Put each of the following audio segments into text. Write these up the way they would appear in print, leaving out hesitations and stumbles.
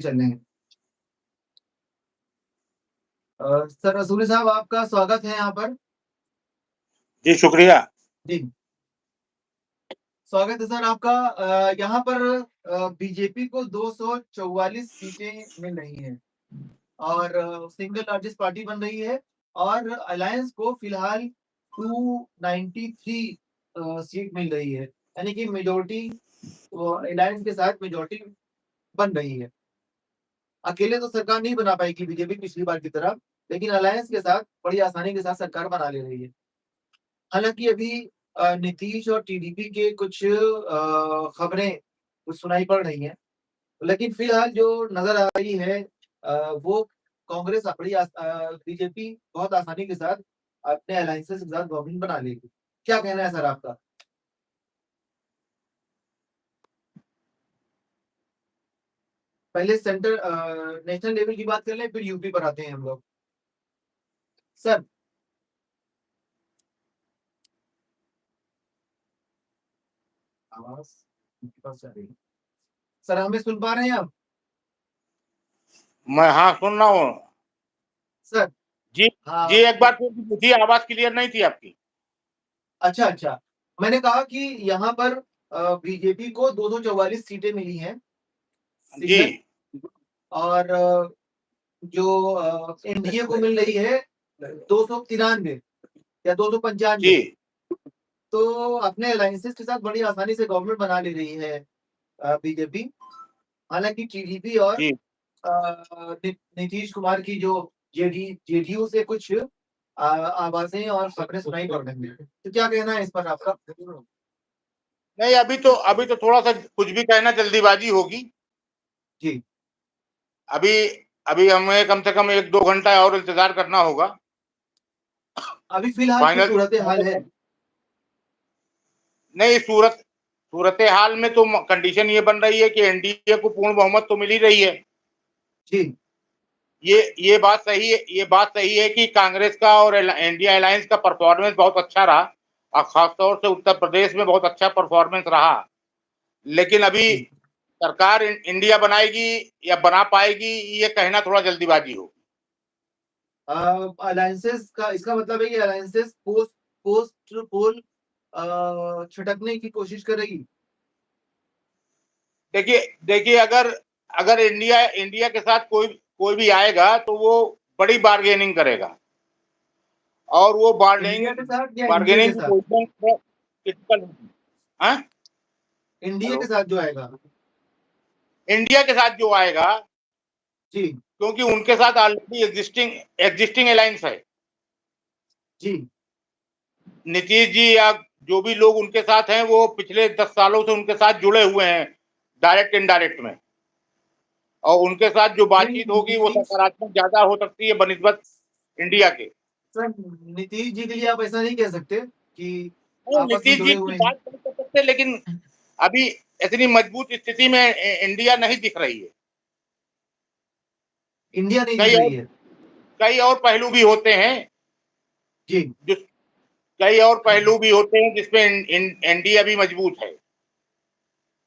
चल रहे हैं। सर रसूली साहब आपका स्वागत है यहाँ पर। जी शुक्रिया। जी स्वागत है सर आपका। यहाँ पर बीजेपी को 244 सीटें मिल रही हैं और सिंगल लार्जेस्ट पार्टी बन रही है और अलायंस को फिलहाल 293 सीट मिल रही है, यानी कि मेजोरिटी अलायंस के साथ मेजोरिटी बन रही है। अकेले तो सरकार नहीं बना पाएगी बीजेपी पिछली बार की तरह, लेकिन अलायंस के साथ बड़ी आसानी के साथ सरकार बना ले रही है। हालांकि अभी नीतीश और टीडीपी के कुछ खबरें कुछ सुनाई पड़ रही हैं, लेकिन फिलहाल जो नजर आ रही है वो कांग्रेस बीजेपी बहुत आसानी के साथ अपने अलायंसेस के साथ गवर्नमेंट बना लेगी। क्या कहना है सर आपका? पहले सेंटर नेशनल लेवल की बात कर लें, फिर यूपी पर आते हैं हम लोग। सर आवाज आपके पास जा रही है? सर हमें सुन पा रहे हैं आप? मैं हाँ सुन रहा हूँ। सर जी जी, हाँ। एक बार फिर पूछिए, आवाज क्लियर नहीं थी आपकी। अच्छा अच्छा, मैंने कहा कि यहाँ पर बीजेपी को 244 सीटें मिली हैं जी सिंगल, और जो एनडीए को मिल रही है 293 या 295। जी तो अपने अलायंसेस के साथ बड़ी आसानी से गवर्नमेंट बना ले रही है बीजेपी। हालांकि टीडीपी और जी। नीतीश कुमार की जो जेडीयू से कुछ आवाजें और खबरें सुनाई पड़ रही हैं, तो क्या कहना है इस पर आपका? नहीं, अभी तो थोड़ा सा कुछ भी कहना जल्दीबाजी होगी। जी अभी अभी हमें कम से कम 1-2 घंटा और इंतजार करना होगा। अभी फिलहाल की फाइनल सूरत हाल है। नहीं, सूरत हाल में तो कंडीशन ये बन रही है कि एनडीए को पूर्ण बहुमत तो मिल ही रही है। जी ये बात सही है कि कांग्रेस का और इंडिया अलायंस का परफॉर्मेंस बहुत अच्छा रहा, और खासतौर से उत्तर प्रदेश में बहुत अच्छा परफॉर्मेंस रहा। लेकिन अभी जी सरकार इंडिया बनाएगी या बना पाएगी, ये कहना थोड़ा जल्दीबाजी होगी। अलायंसेस का इसका मतलब है कि अलायंसेस पोस्ट पोस्ट पोल छिटकने की कोशिश करेगी। देखिए देखिए, अगर अगर इंडिया इंडिया के साथ कोई भी आएगा तो वो बड़ी बार्गेनिंग करेगा, और वो इंडिया बार्गेनिंग के साथ या एनडीए के बार्गेनिंग साथ? पोजीशन क्रिटिकल होगी। हाँ, इंडिया हेलो। के साथ जो आएगा। इंडिया के साथ जो आएगा, जी क्योंकि उनके साथ ऑलरेडी एग्जिस्टिंग अलायंस है। जी नीतीश जी या जो भी लोग उनके साथ हैं, वो पिछले 10 सालों से उनके साथ जुड़े हुए हैं, डायरेक्ट इनडायरेक्ट में। और उनके साथ जो नहीं, बातचीत होगी वो नीतीश सकारात्मक ज्यादा हो सकती है बनिस्बत इंडिया के। सर, नीतीश जी के लिए आप ऐसा नहीं कह सकते कि नहीं, आपस में नीतीश जी जुड़े की हुए हैं। बात नहीं कर सकते, लेकिन अभी इतनी मजबूत स्थिति में इंडिया नहीं दिख रही है। इंडिया नहीं दिख कई और रही है। कई और पहलू भी होते हैं, जी जो कई और पहलू भी होते हैं जिसमें इंडिया भी मजबूत है।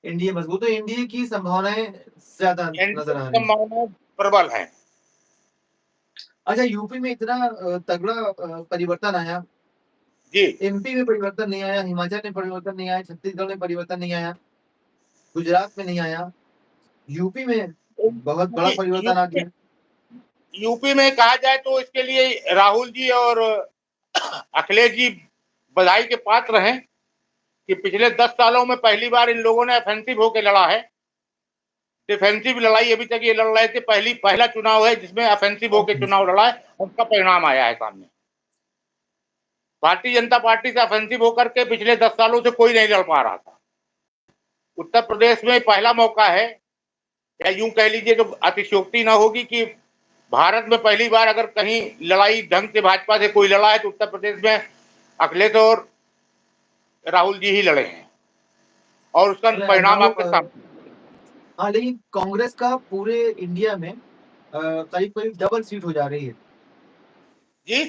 एनडीए मजबूत है, एनडीए की संभावनाएं ज्यादा एनडीए नजर की आ रही हैं। संभावनाएं प्रबल है। अच्छा, यूपी में इतना तगड़ा परिवर्तन आया, जी एमपी में परिवर्तन नहीं आया, हिमाचल में परिवर्तन नहीं आया, छत्तीसगढ़ में परिवर्तन नहीं आया, गुजरात में नहीं आया, यूपी में बहुत बड़ा यूपी परिवर्तन आ यूपी में गया। यूपी में कहा जाए तो इसके लिए राहुल जी और अखिलेश जी बधाई के पात्र हैं कि पिछले 10 सालों में पहली बार इन लोगों ने ऑफेंसिव होकर लड़ा है। डिफेंसिव लड़ाई अभी तक ये लड़ रहे थे, पहला चुनाव है जिसमें ऑफेंसिव होकर चुनाव लड़ा है, उसका परिणाम आया है सामने। भारतीय जनता पार्टी से ऑफेंसिव होकर के पिछले 10 सालों से कोई नहीं लड़ पा रहा था। उत्तर प्रदेश में पहला मौका है, या यूं कह लीजिए तो अतिशयोक्ति ना होगी कि भारत में पहली बार अगर कहीं लड़ाई ढंग से भाजपा से कोई लड़ा है तो उत्तर प्रदेश में अखिलेश और राहुल जी ही लड़े हैं, और उसका परिणाम आपके सामने। हाँ, लेकिन कांग्रेस का पूरे इंडिया में करीब करीब डबल सीट हो जा रही है। जी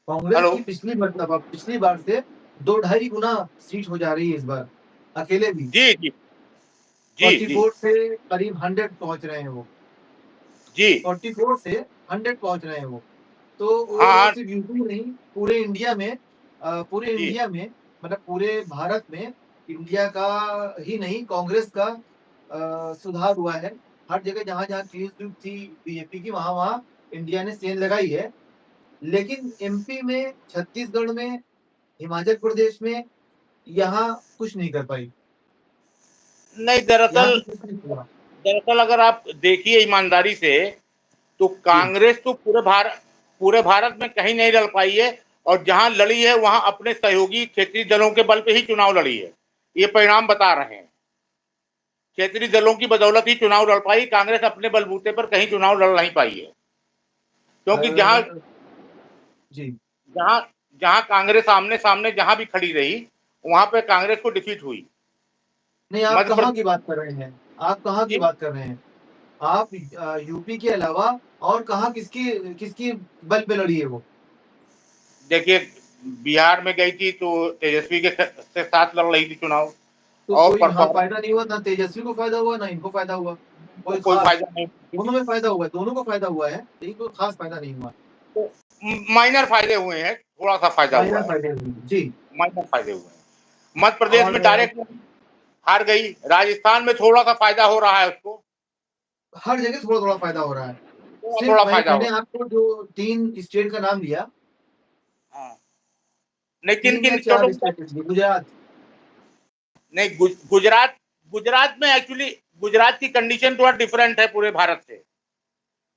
कांग्रेस हेलो। की पिछली बार से 2 ढाई गुना सीट हो जा रही है इस बार, अकेले भी। जी जी जी जी 44 से करीब 100 पहुंच रहे हैं वो। जी 44 से 100 पहुंच रहे हैं वो। तो हाँ वो हाँ सिर्फ यूपी में नहीं, पूरे इंडिया में, पूरे जी इंडिया में, मतलब पूरे भारत में, इंडिया का ही नहीं, कांग्रेस का सुधार हुआ है। हर जगह जहाँ-जहाँ क्लीन स्वीप थी बीजेपी की, वहाँ-वहाँ इंडिया ने सेल लगाई है। लेकिन एमपी में, छत्तीसगढ़ में, हिमाचल प्रदेश में, यहाँ कुछ नहीं कर पाई। नहीं, यहाँ दरअसल भी कुछ नहीं हुआ। दरअसल अगर आप देखिए ईमानदारी से, तो जी। कांग्रेस तो पूरे भारत में कहीं नहीं लड़ पाई है, और जहां लड़ी है वहां अपने सहयोगी क्षेत्रीय दलों के बल पे ही चुनाव लड़ी है। ये परिणाम बता रहे हैं। क्षेत्रीय दलों की बदौलत ही चुनाव लड़ पाई, कांग्रेस अपने बलबूते पर कहीं चुनाव लड़ नहीं पाई है। क्योंकि जहां अ, जी। जहां जहां कांग्रेस आमने सामने जहां भी खड़ी रही, वहां पे कांग्रेस को डिफीट हुई। नहीं, आप मध्य कहाँ की प्रदेश बात कर रहे हैं? आप कहाँ की जी बात कर रहे हैं? आप यूपी के अलावा और कहाँ किसकी किसकी बल पे लड़ी है वो? देखिए, बिहार में गई थी तो तेजस्वी से साथ लड़ रही थी चुनाव, तो और कोई हाँ, परफॉर्म फायदा नहीं हुआ, ना तेजस्वी को फायदा हुआ, ना इनको फायदा हुआ। को कोई कोई खास, फायदा नहीं। दोनों में फायदा हुआ है, दोनों को फायदा हुआ है, लेकिन कोई खास फायदा नहीं हुआ। तो माइनर फायदे हुए हैं, थोड़ा सा फायदा हुआ माइनर है, फायदे हुए हैं। जी। माइनर फायदे हुए हैं। मध्य प्रदेश और में डायरेक्ट हार गई, राजस्थान में थोड़ा सा फायदा हो रहा है उसको, हर जगह थोड़ा-थोड़ा फायदा हो रहा है। थोड़ा सिर्फ थोड़ा फायदा हो मैंने रहा आपको जो 3 स्टेट का नाम लिया, है। हाँ, नहीं, किन 3 या किन स्टेटों 4 में? स्टेट लिए, गुजरात। नहीं, गुजरात, गुजरात में एक्चुअली गुजरात की कंडीशन थोड़ा डिफरेंट है पूरे भारत से।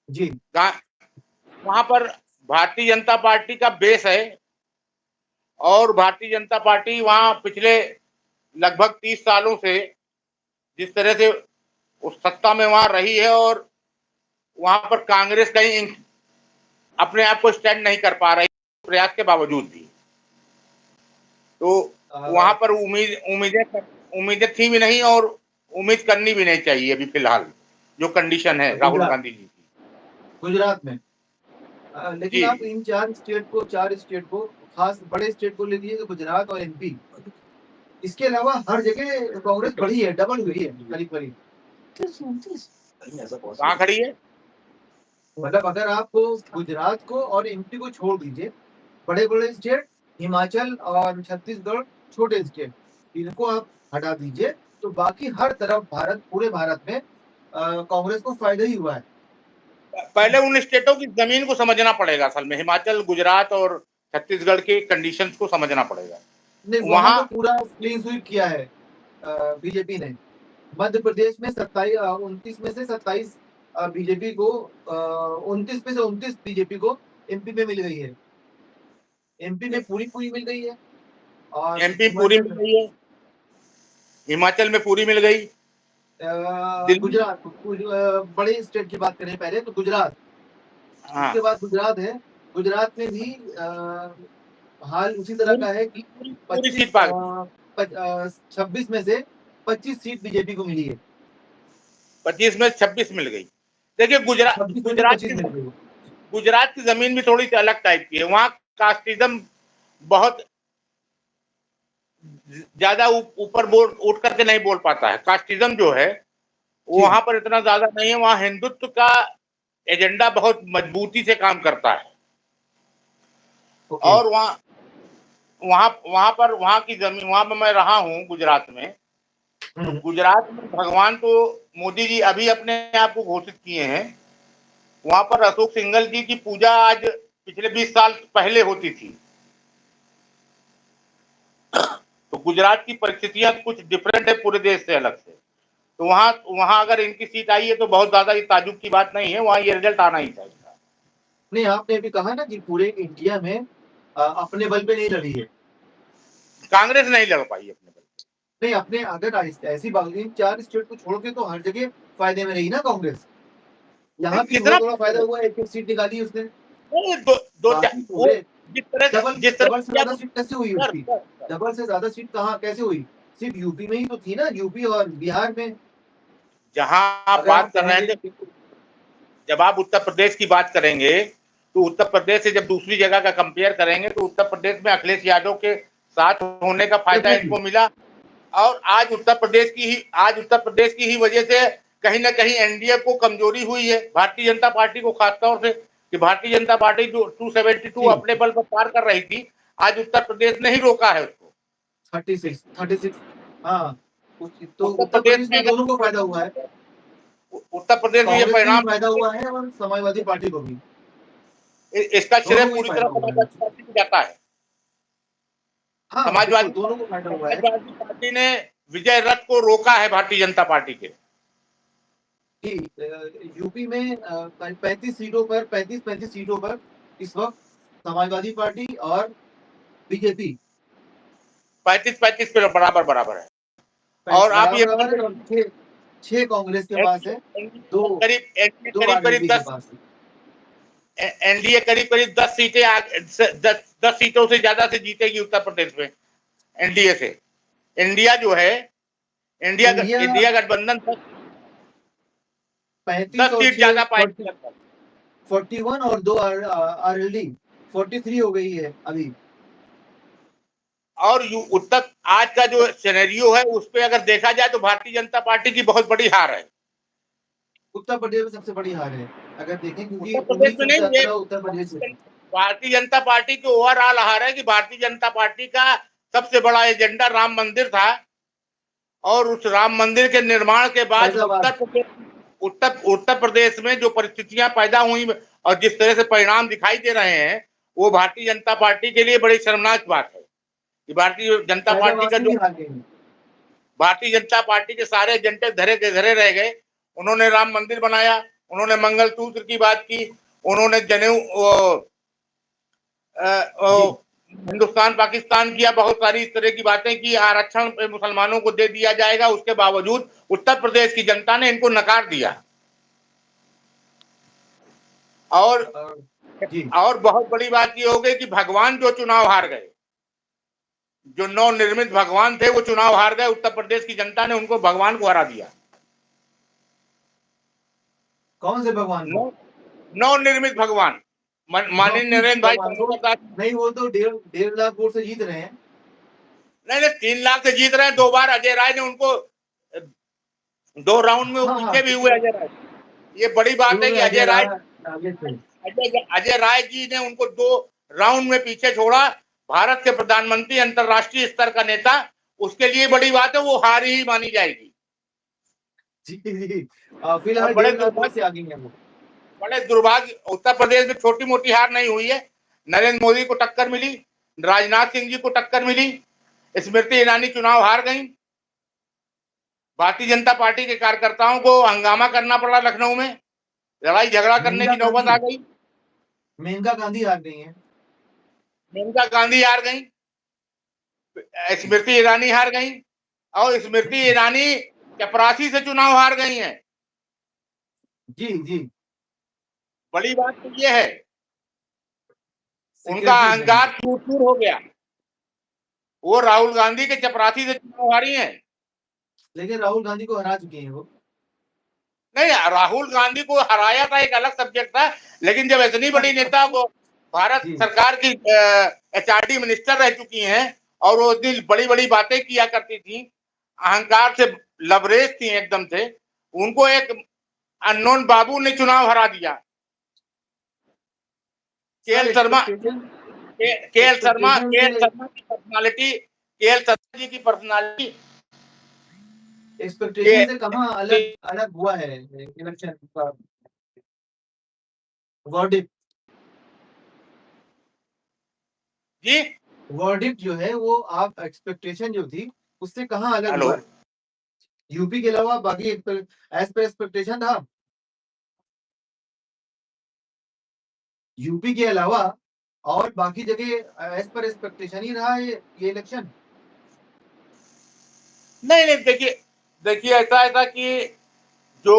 जी। वहां पर भारतीय जनता पार्टी का बेस है, और भारतीय जनता पार्टी वहां पिछले लगभग 30 सालों से जिस तरह से उस सत्ता में वहां रही है, और वहां पर कांग्रेस कहीं अपने आप को स्टैंड नहीं कर पा रही प्रयास के बावजूद भी। तो वहां अ, पर उम्मीदें उम्मीदें थी भी नहीं, और उम्मीद करनी भी नहीं चाहिए अभी फिलहाल, जो कंडीशन है राहुल गुजरात गांधी जी की। गुजरात में। लेकिन जी आप इन 4 स्टेट को, खास बड़े स्टेट को ले लीजिए, तो गुजरात और एमपी, इसके अलावा हर जगह कांग्रेस बढ़ी है, डबल हुई है करीब-करीब। कहाँ खड़ी है? मतलब अगर आप गुजरात को और एमपी को छोड़ दीजिए, बड़े-बड़े स्टेट, हिमाचल और छत्तीसगढ़ छोटे स्टेट, इनको आप हटा दीजिए, तो बाकी हर तरफ पूरे भारत में कांग्रेस को फायदा ही हुआ है। पहले उन स्टेटों की जमीन को समझना पड़ेगा, असल में हिमाचल, गुजरात और छत्तीसगढ़ के कंडीशंस को समझना पड़ेगा। नहीं, वहाँ वहां तो पूरा क्लीन स्वीप किया है बीजेपी ने। मध्य प्रदेश में 29 में से 27 बीजेपी को, 29 में से 29 बीजेपी को एमपी में मिल गई है। एमपी में पूरी-पूरी मिल गई है, और एमपी पूरी हिमाचल मिल में, गई है, हिमाचल में पूरी मिल गई, दिल्ली, गुजरात, बड़े स्टेट की बात करें पहले तो गुजरात, हाँ, उसके बाद गुजरात है। गुजरात में भी हाल उसी तरह पूरी का है कि पूरी पूरी सीट 25 पा गई। 26 में से 25 सीट बीजेपी को मिली है। 25 में 26 मिल गई। देखिए, 26 में से 25 मिल गई है। गुजरात की जमीन भी थोड़ी सी अलग टाइप की है। वहां कास्टिज्म बहुत ज्यादा ऊपर बोल उठ करके नहीं बोल पाता है। कास्टिज्म जो है वो जी। वहां पर इतना ज्यादा नहीं है। वहां हिंदुत्व का एजेंडा बहुत मजबूती से काम करता है, ओके। और वहां वहां वहां की जमीन, वहां पर मैं रहा हूँ गुजरात में। तो हुँ। गुजरात में भगवान तो मोदी जी अभी अपने आप को घोषित किए हैं। वहां पर अशोक सिंघल जी की पूजा आज पिछले 20 साल पहले होती थी। तो गुजरात की परिस्थितियां कुछ डिफरेंट है पूरे देश से अलग से। तो वहां वहां अगर इनकी सीट आई है तो बहुत ज्यादा ये ताजुब की बात नहीं है, वहां ये रिजल्ट आना ही चाहिए। नहीं, आपने अभी कहा ना कि पूरे इंडिया में अपने बल पे नहीं लड़ी है। कांग्रेस नहीं लड़ पाई अपने बल नहीं, अपने अगर ऐसी बात, इन 4 स्टेट को छोड़ के तो हर जगह फ़ायदे में रही ना कांग्रेस। पे। यहाँ भी कितना थोड़ा-थोड़ा फ़ायदा हुआ है, 1-1 सीट निकाली उसने। वो दो, दो चार बाकी वो पूरे जिस तरह डबल से से किया ज़्यादा वो सीट कैसे हुई सर उसकी? सर सर डबल से ज़्यादा सीट कहाँ कैसे हुई? सिर्फ़ यूपी में ही तो थी ना, यूपी और बिहार में। जहां आप अगर बात आप कर रहे हैं, कहेंगे कि जब आप उत्तर प्रदेश की बात करेंगे, तो उत्तर प्रदेश से जब दूसरी जगह का कंपेयर करेंगे तो उत्तर प्रदेश में अखिलेश यादव के साथ होने का फायदा डेफ़िनेटली, इनको मिला। और आज उत्तर प्रदेश की ही वजह से कहीं ना कहीं एनडीए को कमजोरी हुई है, भारतीय जनता पार्टी को खासतौर से, कि भारतीय जनता पार्टी जो 272 जी अपने बल पर पार कर रही थी, आज उत्तर प्रदेश ने ही रोका है उसको। 36 हाँ तो उत्तर उत्तर प्रदेश प्रदेश में में दोनों को फायदा हुआ है, उत्तर प्रदेश में ये कांग्रेस को भी परिणाम, फायदा हुआ है और समाजवादी पार्टी को भी, इसका श्रेय दोनों को ही पूरी तरह फायदा हुआ है। समाजवादी पार्टी को जाता है। हाँ बिल्कुल समाजवादी दोनों को फायदा हुआ है समाजवादी पार्टी ने विजय रथ को रोका है भारतीय जनता पार्टी के। कि यूपी में 35 सीटों पर इस वक्त समाजवादी पार्टी और बीजेपी 35 पे बराबर बराबर है। और आप ये बराबर है और 6 कांग्रेस के पास है, दो करीब आरएलडी के 10 पास है। एनडीए करीब 10 सीटें 10 सीटों से ज्यादा से जीतेगी उत्तर प्रदेश में एनडीए से। इंडिया जो है इंडिया गठबंधन 35 10 और सीट 6 ज्यादा पाएगी लगभग। 41 और 2 आरएलडी 43 हो गई है अभी। और उत्तर आज का जो सिनेरियो है उस पे अगर देखा जाए तो भारतीय जनता पार्टी की बहुत बड़ी हार है। उत्तर प्रदेश में सबसे बड़ी हार है अगर देखें, क्योंकि उत्तर प्रदेश उम्मीद में सबसे नहीं, ये ज्यादा उत्तर प्रदेश से। भारतीय जनता पार्टी की ओवरऑल हार है कि भारतीय जनता पार्टी का सबसे बड़ा एजेंडा राम मंदिर था, और उस राम मंदिर के निर्माण के बाद उत्तर प्रदेश में जो परिस्थितियां पैदा हुई और जिस तरह से परिणाम दिखाई दे रहे हैं, वो भारतीय जनता पार्टी के लिए बड़ी शर्मनाक बात है कि भारतीय जनता पार्टी का जो भारतीय जनता पार्टी के सारे एजेंडे धरे के धरे रह गए। उन्होंने राम मंदिर बनाया, उन्होंने मंगलसूत्र की बात की, उन्होंने जनेऊ हिंदुस्तान पाकिस्तान किया, बहुत सारी इस तरह की बातें की, आरक्षण मुसलमानों को दे दिया जाएगा, उसके बावजूद उत्तर प्रदेश की जनता ने इनको नकार दिया। और बहुत बड़ी बात ये हो गई कि भगवान जो चुनाव हार गए, जो नवनिर्मित भगवान थे वो चुनाव हार गए। उत्तर प्रदेश की जनता ने उनको भगवान को हरा दिया। कौन से भगवान को? नवनिर्मित भगवान माननीय नरेंद्र भाई नहीं, वो तो 1.5 लाख वोट से जीत रहे हैं। नहीं 3 लाख से जीत रहे हैं। 2 बार अजय राय ने उनको 2 राउंड में वो पीछे भी हुए अजय राय। ये बड़ी बात है कि अजय राय जी ने उनको 2 राउंड में पीछे छोड़ा। भारत के प्रधानमंत्री, अंतरराष्ट्रीय स्तर का नेता, उसके लिए बड़ी बात है, वो हार ही मानी जाएगी। जी फिलहाल बड़े दुर्भाग्य उत्तर प्रदेश में छोटी मोटी हार नहीं हुई है। नरेंद्र मोदी को टक्कर मिली, राजनाथ सिंह जी को टक्कर मिली, स्मृति ईरानी चुनाव हार गई, भारतीय जनता पार्टी के कार्यकर्ताओं को हंगामा करना पड़ा, लखनऊ में लड़ाई झगड़ा करने की नौबत आ गई। मेनका गांधी हार गई है, मेनका गांधी हार गई, स्मृति ईरानी हार गई, और स्मृति ईरानी चपरासी से चुनाव हार गई हैं। जी बड़ी बात तो ये है, उनका अहंकार चूर-चूर हो गया। वो राहुल गांधी के चपरासी से चुनाव हारी हैं। लेकिन राहुल गांधी को हरा चुके हैं वो। नहीं, राहुल गांधी को हराया था एक अलग सब्जेक्ट था, लेकिन जब इतनी बड़ी नेता को भारत सरकार की एचआरडी मिनिस्टर रह चुकी हैं और वो इतनी बड़ी बड़ी बातें किया करती थी, अहंकार से लबरेज थी एकदम से, उनको एक अननोन बाबू ने चुनाव हरा दिया। केएल शर्मा की पर्सनालिटी एक्सपेक्टेशन से कहां अलग हुआ है इलेक्शन का वर्डिक्ट। जी वर्डिक्ट जो है वो आप एक्सपेक्टेशन जो थी उससे कहां अलग हुआ है? यूपी के अलावा बाकी एज पर एक्सपेक्टेशन था? यूपी के अलावा और बाकी जगह एज पर एक्सपेक्टेशन ही रहा ये इलेक्शन? नहीं देखिए ऐसा कि जो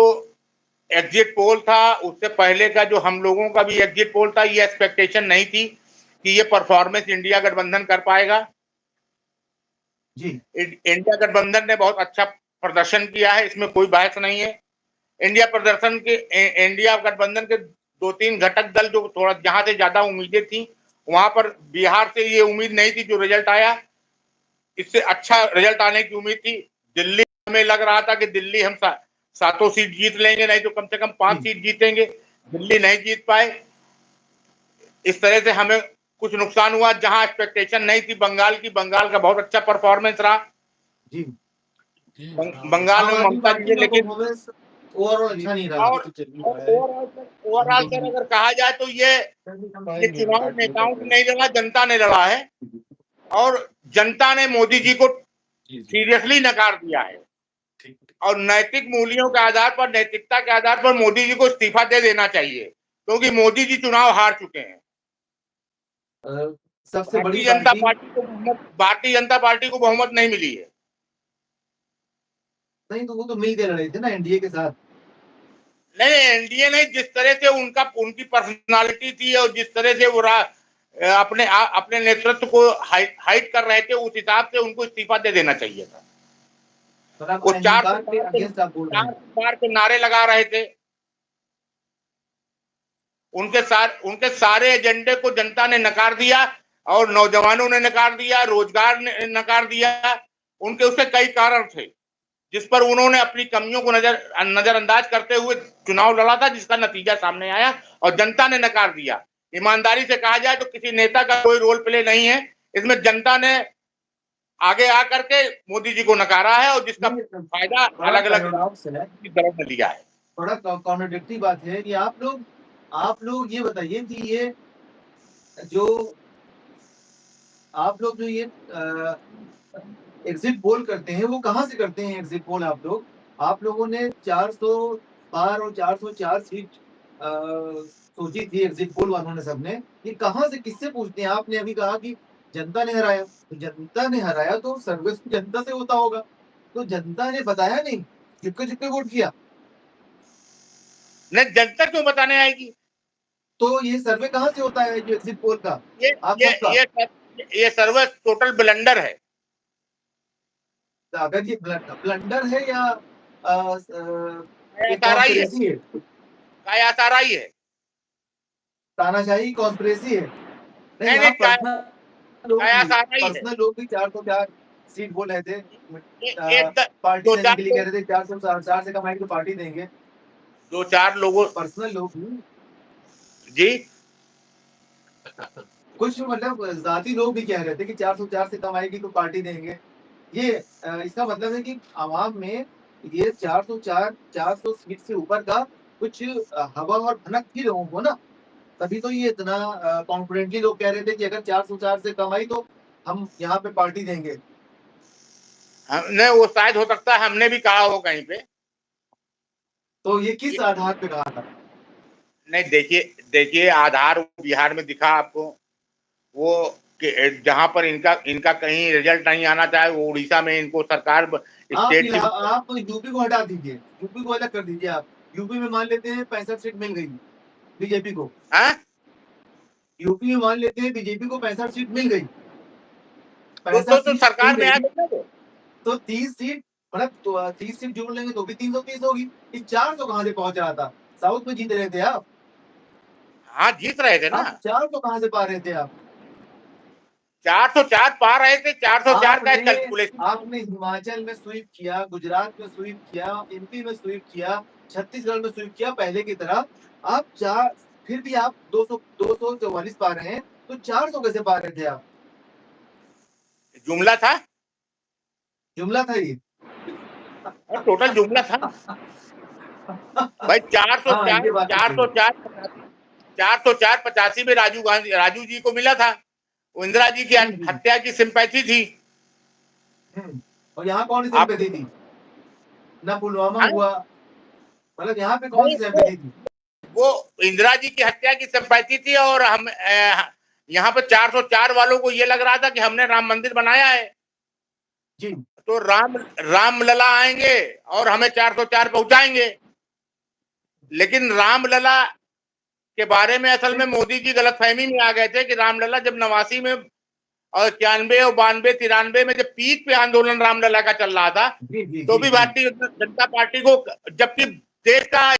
एग्जिट पोल था उससे पहले का जो हम लोगों का भी एग्जिट पोल था, ये एक्सपेक्टेशन नहीं थी कि ये परफॉर्मेंस इंडिया गठबंधन कर पाएगा। जी इंडिया गठबंधन ने बहुत अच्छा प्रदर्शन किया है, इसमें कोई बहस नहीं है। इंडिया गठबंधन के 2-3 घटक दल जो थोड़ा जहां से ज्यादा उम्मीदें थी, वहां पर बिहार से ये उम्मीद नहीं थी जो रिजल्ट आया। इससे अच्छा रिजल्ट आने की उम्मीद थी। दिल्ली में लग रहा था कि दिल्ली हम 7 सीट जीत लेंगे, नहीं तो कम से कम 5 सीट जीतेंगे। दिल्ली नहीं जीत पाए। इस तरह से हमें कुछ नुकसान हुआ। जहां एक्सपेक्टेशन नहीं थी बंगाल की, बंगाल का बहुत अच्छा परफॉर्मेंस रहा। जी बंगाल में आम आदमी ममता जी पार्टी ने, का लेकिन परफॉर्मेंस ओवरऑल अच्छा नहीं रहा। और ओवरऑल सर अगर कहा जाए तो ये चुनाव नेताओं ने नहीं लड़ा, जनता ने लड़ा है। और जनता ने मोदी जी को सीरियसली नकार दिया है। और नैतिक मूल्यों के आधार पर, नैतिकता के आधार पर मोदी जी को इस्तीफा दे देना चाहिए, क्योंकि मोदी जी चुनाव हार चुके हैं। सबसे बड़ी पार्टी भारतीय जनता पार्टी को बहुमत नहीं मिली है। नहीं तो वो तो मिल के लड़े थे ना एनडीए के साथ। नहीं, एनडीए नहीं, जिस तरह से उनकी पर्सनालिटी थी और जिस तरह से वो अपने नेतृत्व को हाइट कर रहे थे, उस हिसाब से उनको इस्तीफा दे देना चाहिए था। वो अहंकार के अगेंस्ट आप बोल रहे हैं। 4 के नारे लगा रहे थे। उनके सारे एजेंडे को जनता ने नकार दिया और नौजवानों ने नकार दिया, रोजगार ने नकार दिया। उनके उसके कई कारण थे जिस पर उन्होंने अपनी कमियों को नजरअंदाज करते हुए चुनाव लड़ा था, जिसका नतीजा सामने आया और जनता ने नकार दिया। ईमानदारी से कहा जाए तो किसी नेता का कोई रोल प्ले नहीं है इसमें। जनता ने आगे आकर के मोदी जी को नकारा है और जिसका फायदा अलग अलग तरफ में लिया है। बड़ा कॉन्ट्रडिक्टरी बात है कि आप लोग ये बताइए कि ये जो आप लोग जो ये एग्जिट पोल करते हैं वो कहाँ से करते हैं? एग्जिट पोल आप लोगों ने 400 पार और 404 सीट सोची थी एग्जिट पोल वालों ने, सबने। ये कहाँ से, किससे पूछते हैं? आपने अभी कहा कि जनता ने हराया, तो जनता ने हराया तो सर्वे जनता से होता होगा, तो जनता ने बताया नहीं, चिपके चिपके वोट किया। नहीं, जनता क्यों बताने आएगी? तो ये सर्वे कहाँ से होता है जो एग्जिट पोल का? ये आप ये सबका ये ये सर्वे टोटल ब्लंडर है। अगर ये ब्लंडर है या ये कायासाराई है, कॉन्स्पिरेसी है, कायासाराई है। तानाशाही कॉन्स्पिरेसी है। नहीं, नहीं नहीं, यहाँ कायासाराई है। पर्सनल लोग भी 404 सीट बोल रहे थे। एक पार्टी दो देने चार के लिए कह रहे थे, 404 से कमाएंगे तो पार्टी देंगे। 2-4 लोगों पर्सनल लोग जी, कुछ मतलब जाती लोग भी कह रहे थे कि 404 से कम आएगी तो पार्टी देंगे। ये इसका मतलब है कि आवाम में ये 400 सीट से ऊपर का कुछ हवा और भनक थी लोगों को ना, तभी तो ये इतना कॉन्फिडेंटली लोग कह रहे थे कि अगर 404 से कम आई तो हम यहाँ पे पार्टी देंगे। हमने वो शायद हो सकता है हमने भी कहा हो कहीं पे। तो ये किस आधार पे कहा था? नहीं, देखिए आधार बिहार में दिखा आपको। वो जहां पर इनका इनका कहीं रिजल्ट नहीं आना चाहे, वो उड़ीसा में इनको सरकार स्टेट की। आप यूपी को हटा दीजिए, यूपी को अलग कर दीजिए। आप यूपी में मान लेते हैं 65 सीट मिल गई बीजेपी को। हाँ, यूपी में मान लेते हैं बीजेपी को 65 सीट मिल गई, तो 65 सीट मिल सरकार में आ गई, गए। तो 30 सीट, मतलब तो 30 सीट जोड़ लेंगे तो भी 330 होगी। इस 400 कहाँ से पहुंच रहा था? साउथ में जीत रहे थे आप हाँ, जीत रहे थे ना। आप 400 कहाँ से पा रहे थे आप? 404 पा रहे थे। 404 का आपने कैलकुलेशन। आपने हिमाचल में स्वीप किया, गुजरात में स्वीप किया, एमपी में स्वीप किया, छत्तीसगढ़ में स्वीप किया पहले की तरह। आप चार फिर भी आप 244 पा रहे हैं, तो 400 कैसे पा रहे थे आप? जुमला था, जुमला था ये। टोटल जुमला था भाई। हाँ, ये बात तो सही है। 404 85 में राजू जी को मिला था। वो इंदिरा जी की हम्म, हत्या की सिंपैथी थी। और यहाँ कौन सी आप सिंपैथी थी? ना पुलवामा हाँ? हुआ, मतलब यहाँ पे कौन नहीं, सी सिंपैथी थी? वो इंदिरा जी की हत्या की सिंपैथी थी। और हम यहाँ पे 404 वालों को ये लग रहा था कि हमने राम मंदिर बनाया है, जी तो राम लला आएंगे और हमें 404 पहुंचाएंगे। लेकिन रामलला के बारे में असल में मोदी जी गलतफहमी में आ गए थे कि रामलला जब 89 में और 91 और 92 93 में जब पीक पे आंदोलन रामलला का चल रहा था, जी जी तो जी भी जी भारतीय जनता पार्टी को, जबकि देश का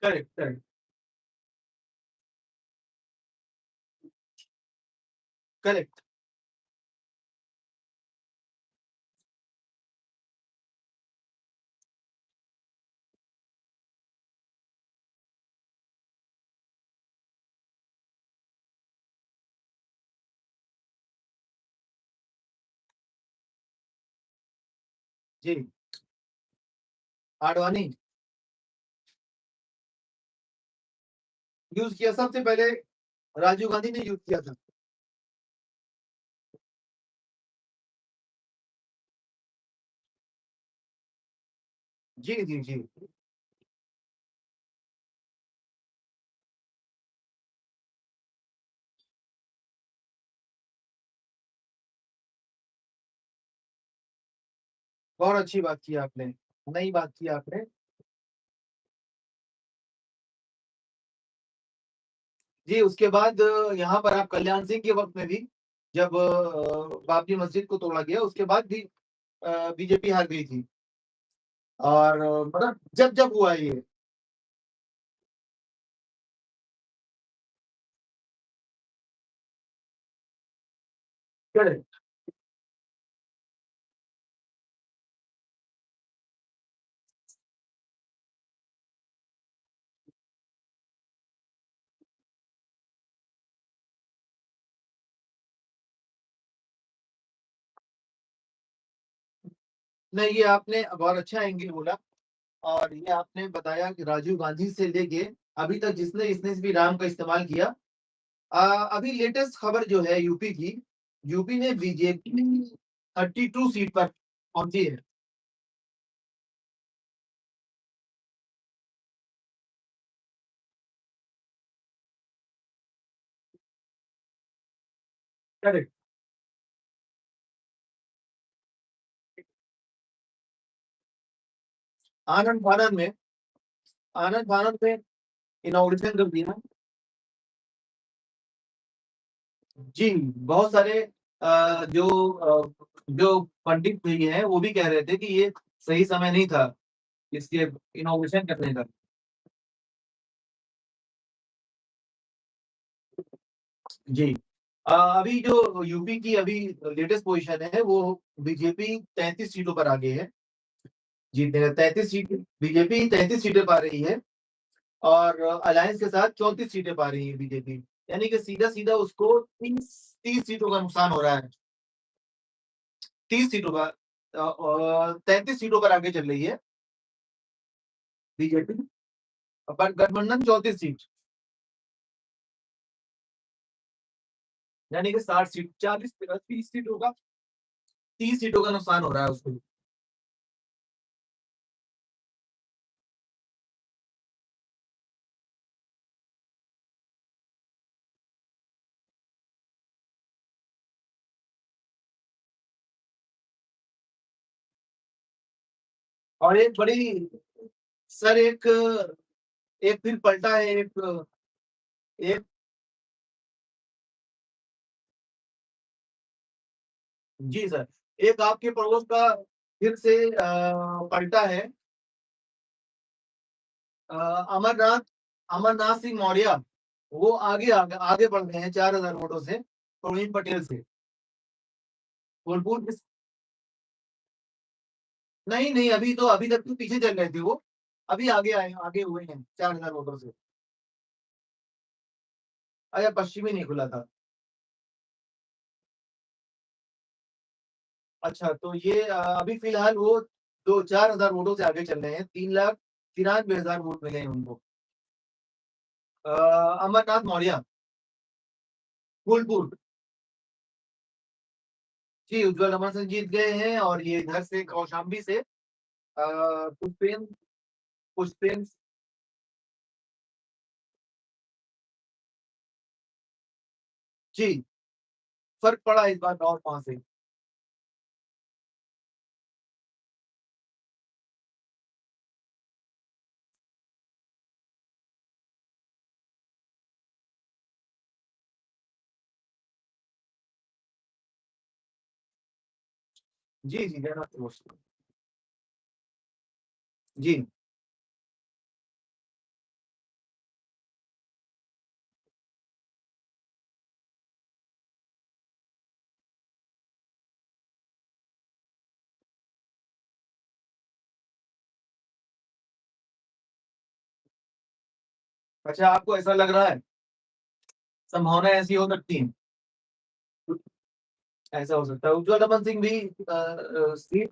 करेक्ट, करेक्ट, करेक्ट। जी, आडवाणी यूज़ किया, सबसे पहले राजीव गांधी ने यूज़ किया था। जी, जी, जी। बहुत अच्छी बात की आपने, नई बात की आपने। जी, उसके बाद यहाँ पर आप कल्याण सिंह के वक़्त में भी जब बाबरी मस्जिद को तोड़ा गया, उसके बाद भी बीजेपी हार गई थी और मतलब जब-जब हुआ ये। करेक्ट। नहीं, ये आपने बहुत अच्छा एंगल बोला और ये आपने बताया कि राजीव गांधी से लेके अभी तक जिसने इसने भी राम का इस्तेमाल किया। अभी लेटेस्ट खबर जो है यूपी की, यूपी में बीजेपी 32 सीट पर पहुँची है। करेक्ट। आनंद-फानंद में आनंद-फानंद में इनॉग्रेशन कर दिया। जी, बहुत सारे जो पंडित भी हैं, वो भी कह रहे थे कि ये सही समय नहीं था, इसके इनॉग्रेशन करने का। जी। अभी जो यूपी की अभी लेटेस्ट पोज़ीशन है, वो बीजेपी 33 सीटों पर आगे है। जी, 33 सीट बीजेपी 33 सीटें पा रही है और अलायंस के साथ 34 सीटें पा रही है बीजेपी। यानी कि सीधा-सीधा उसको 30 सीटों का नुकसान हो रहा है। 30 सीटों का 33 सीटों पर आगे चल रही है बीजेपी, पर गठबंधन 34 सीट, यानी कि 60 सीट, 40 30 सीटों का 30 सीटों का नुकसान हो रहा है उसको। और एक बड़ी सर एक फिर पलटा है एक जी सर, एक आपके पड़ोस का फिर से पलटा है अ, अमरनाथ अमरनाथ सिंह मौर्य, वो आगे बढ़ गए हैं 4000 वोटों से, प्रवीण पटेल से। फूलपुर इस नहीं, नहीं, अभी तक तो पीछे चल रहे थे वो, अभी आगे हुए हैं 4000 वोटों से। अच्छा, पश्चिमी नहीं खुला था। अच्छा, तो ये अभी फ़िलहाल वो 2-4000 वोटों से आगे चल रहे हैं, 3,93,000 वोट मिले हैं उनको। अ, अमरनाथ मौर्य, फूलपुर। जी, उज्ज्वल अमर सिंह जीत गए हैं और ये इधर से कौशाम्बी से पुष्पेन पुष्पेन जी, फ़र्क पड़ा इस बार और वहाँ से। जी, जी, जगन्नाथ मोर्चा। जी। अच्छा, आपको ऐसा लग रहा है? संभावना ऐसी हो सकती है? ऐसा हो सकता है। उज्ज्वल रमन सिंह भी सीट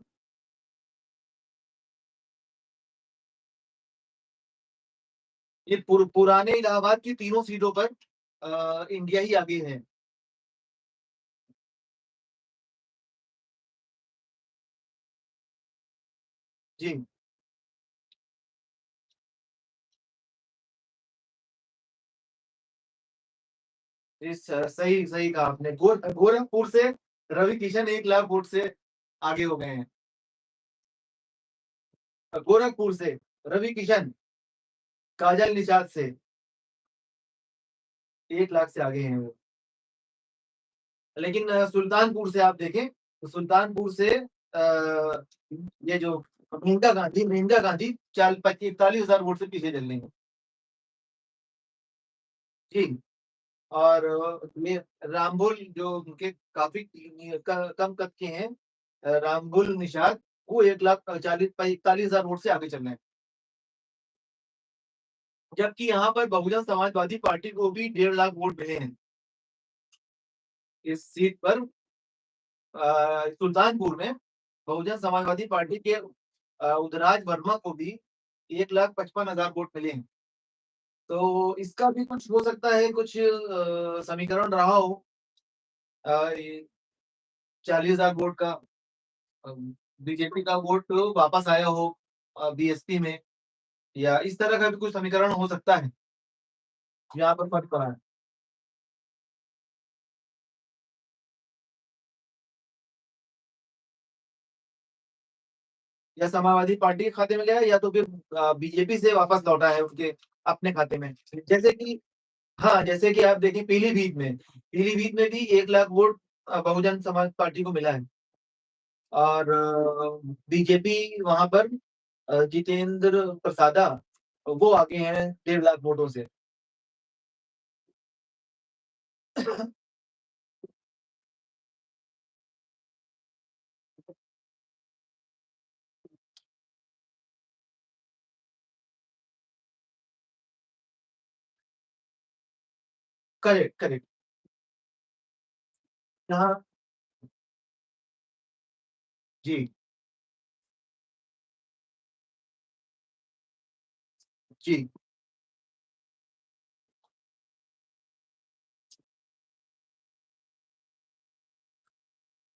ये पुराने इलाहाबाद की तीनों सीटों पर इंडिया ही आगे है। जी, सही सही कहा आपने। गोरखपुर से रवि किशन 1 लाख वोट से आगे हो गए हैं। गोरखपुर से रवि किशन काजल निषाद से 1 लाख से आगे हैं वो। लेकिन सुल्तानपुर से आप देखें तो सुल्तानपुर से ये जो मेनका गांधी 41,000 वोट से पीछे चल रही है। जी। और ये रामबुल जो उनके काफी कम कद के हैं, रामबुल निषाद, वो 1,41,000 वोट से आगे चल रहे हैं। जबकि यहाँ पर बहुजन समाजवादी पार्टी को भी 1.5 लाख वोट मिले हैं इस सीट पर। सुल्तानपुर में बहुजन समाजवादी पार्टी के उदराज वर्मा को भी 1,55,000 वोट मिले हैं। तो इसका भी कुछ हो सकता है, कुछ समीकरण रहा हो 40,000 वोट का, बीजेपी का वोट वापस आया हो बीएसपी में, या इस तरह का भी कुछ समीकरण हो सकता है यहाँ पर फर्क पड़ा है। या समाजवादी पार्टी के खाते में गया है, या तो फिर बीजेपी से वापस लौटा है उनके अपने खाते में। जैसे कि हाँ, जैसे कि आप देखिए पीलीभीत में भी 1 लाख वोट बहुजन समाज पार्टी को मिला है। और बीजेपी वहां पर जितेंद्र प्रसादा वो आगे हैं 1.5 लाख वोटों से। Correct, correct. हाँ, जी, जी,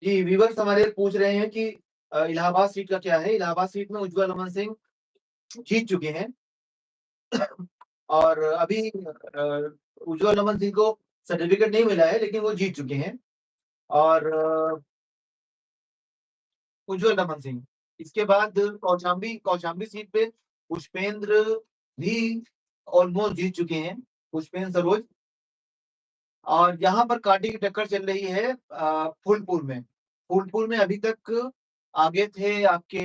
जी। व्यूअर्स हमारे पूछ रहे हैं कि इलाहाबाद सीट का क्या है? इलाहाबाद सीट में उज्ज्वल रमन सिंह जीत चुके हैं। और अभी उज्ज्वल रमन सिंह को सर्टिफिकेट नहीं मिला है, लेकिन वो जीत चुके हैं। और उज्ज्वल रमन सिंह, इसके बाद कौशाम्बी सीट पे पुष्पेंद्र भी ऑलमोस्ट जीत चुके हैं, पुष्पेंद्र सरोज। और यहाँ पर कांटे की टक्कर चल रही है फूलपुर में। फूलपुर में अभी तक आगे थे आपके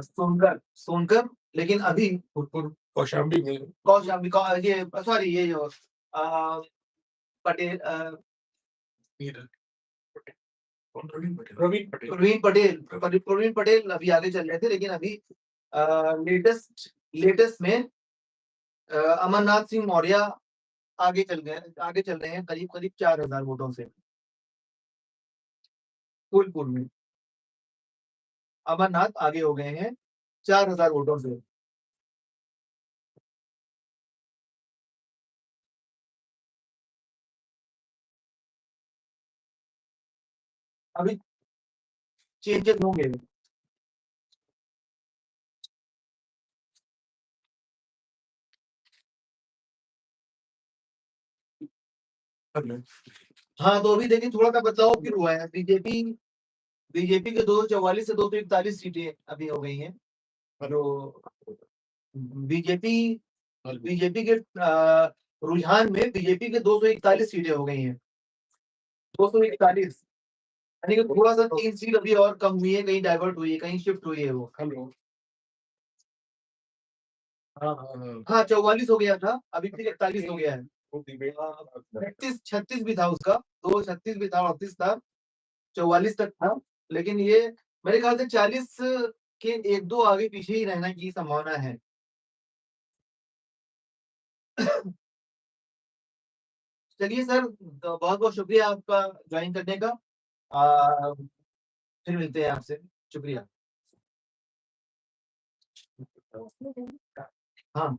सोनकर, लेकिन अभी फूलपुर कौशाम्बी में ये सॉरी, ये जो अ, पटेल प्रवीण पटेल अभी आगे चल रहे थे, लेकिन अभी लेटेस्ट में अमरनाथ सिंह मौर्य आगे चल रहे हैं करीब करीब 4,000 वोटों से फूलपुर में। अमरनाथ आगे हो गए हैं 4,000 वोटों से। अभी चेंजेस होंगे। हाँ, तो अभी देखिए थोड़ा सा बदलाव फिर हुआ है। बीजेपी के 244 से 241 सीटें अभी हो गई हैं। तो बीजेपी बीजेपी के रुझान में बीजेपी के 241 सीटें हो गई हैं। 241, यानी कि थोड़ा सा 3 सीट अभी और कम हुई है, कहीं डाइवर्ट हुई है, कहीं शिफ्ट हुई है वो। हाँ, 44 हो गया था, अभी फिर 41 हो गया है। 36 भी था उसका, 36 भी था, 38 था, 44 तक था। लेकिन ये मेरे ख्याल से 40 के 1-2 आगे पीछे ही रहने की संभावना है। चलिए सर, तो बहुत-बहुत शुक्रिया आपका ज्वाइन करने का। फिर मिलते हैं आपसे। शुक्रिया। हाँ।